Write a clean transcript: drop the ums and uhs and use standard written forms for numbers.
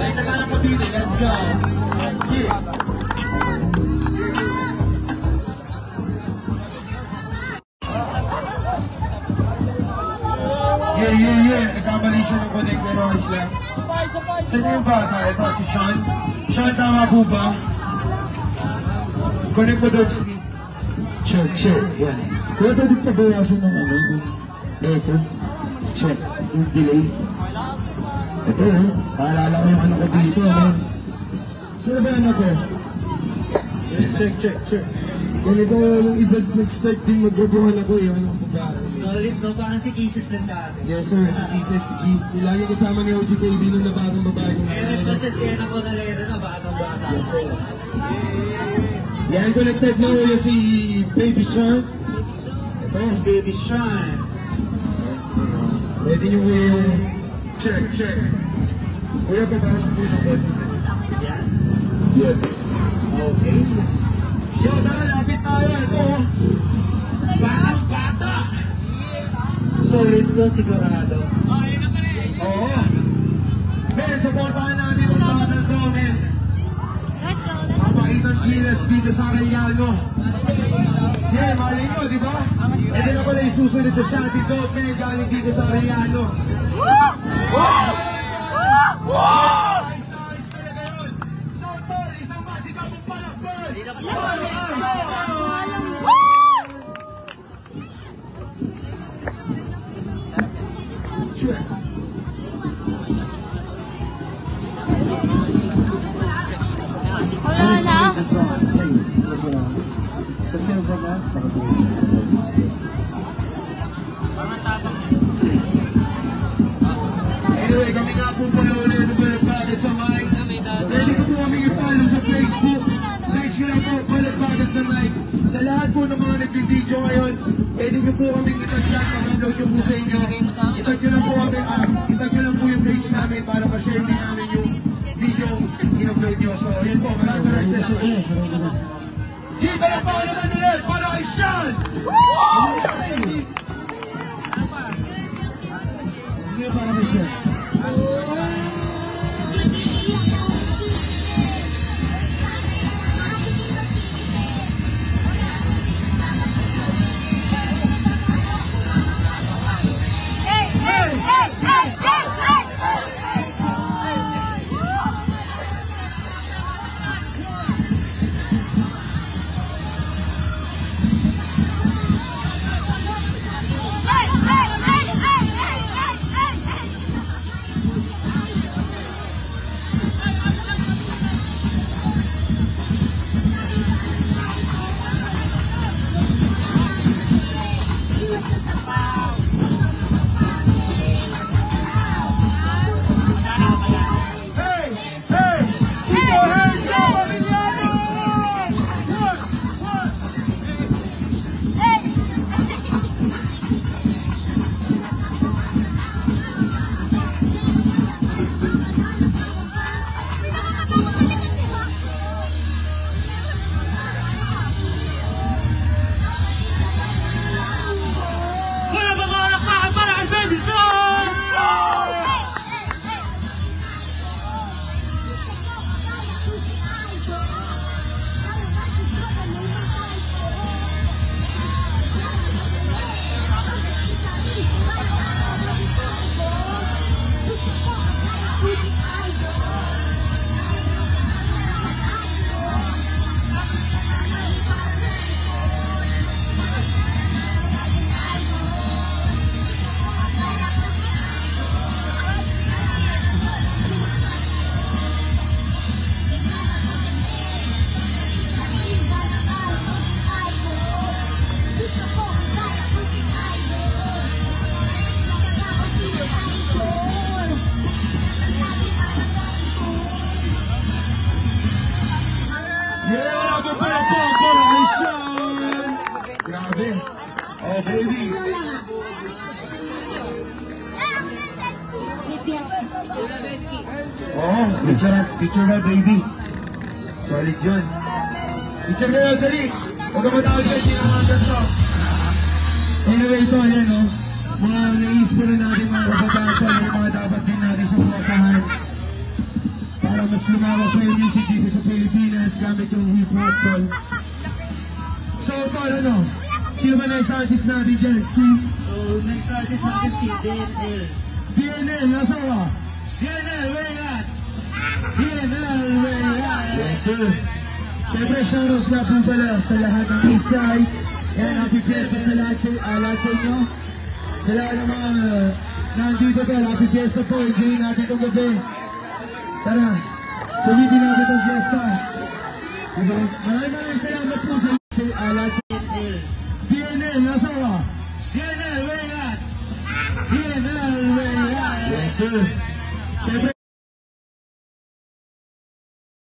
Ay, nakalang mo dito. Let's go. Yeah. Nagkamali siya ng connect pero ayos lang. Saan yung bata? Ito si Sean. Sean, tama po ba? Connect mo doon si... Check. Yan. Kaya pwede pabawasan ng ano, yung echo. Check. Yung delay. Ito paalala ko yung anak ko dito, man. Saan ba anak ko? Check. Ganito yung event nag-start din mag-group yung anak ko, yung anak ko ba? Solid, no? Parang si Kisses lang dati. Yes sir, si Kisses G. Yung lagi kasama ni OGKB nung na bagong babae kong represent kayo na po na lero na batang bata. Yes sir. Yan, connected na uya si Baby Sean. Ito. Baby Sean. Ready nyo uya yung check. Kuya, pabasok po na po. Yan. Yan. Okay. Yo, tara, lapit tayo. Ito. Batang bata. Solid ko, sigurado. Oo. Men, supportahan natin ang batang to, men. Papakitang Gilas dito sa Arellano. Yeah, mali nyo, di ba? Ito na pala yung susunod na shot ito, men, galing dito sa Arellano. Nice talaga yun. So, tol, isang masigaw mong palakpan. Check. Sa silver na, anyway, kami nga po pala ulit ng Balagbagan sa mic. Pwede ko po kami i-follow sa Facebook. Search nyo po, Balagbagan sa mic. Sa lahat po ng mga nag-video ngayon, pwede nyo po kami itag yan, mag-upload nyo po sa inyo. Itag nyo lang po kami, itag nyo lang po yung page namin para ma-share din namin yung video in-upload nyo. So, yun po, maraming salamat. Give it up all naman nila para kay Sean! Hindi para kay Sean. Oh, baby. Oh, picture na, baby. Solid yun. Picture na, dali. Huwag ka matawag kayo, sinamagan sa. Anyway, ito, yan, oh. Mga nai-inspire natin mga kabataan, yung mga dapat din natin supportahan. mas lumawak pa yung music dito sa Pilipinas gamit yung hip-hop tol. So, paano no? Sino ba next artist natin dyan, Steve? So, next artist natin si DNL. DNL, nasa ka? DNL, where you at? DNL, where you at? Yes, sir. Siyempre, shoutouts nga po pala sa lahat ng Eastside. And happy fiesta sa lahat sa inyo. Sa lahat ng mga nandito po, happy fiesta po. Enjoy natin itong gabi. Tara, sulitin natin itong fiesta. Diba? Maraming salamat po sa lahat sa DNL. DNL, nasa ka? DNL, where you at? DNL, where you at? Yes, sir. Siyempre,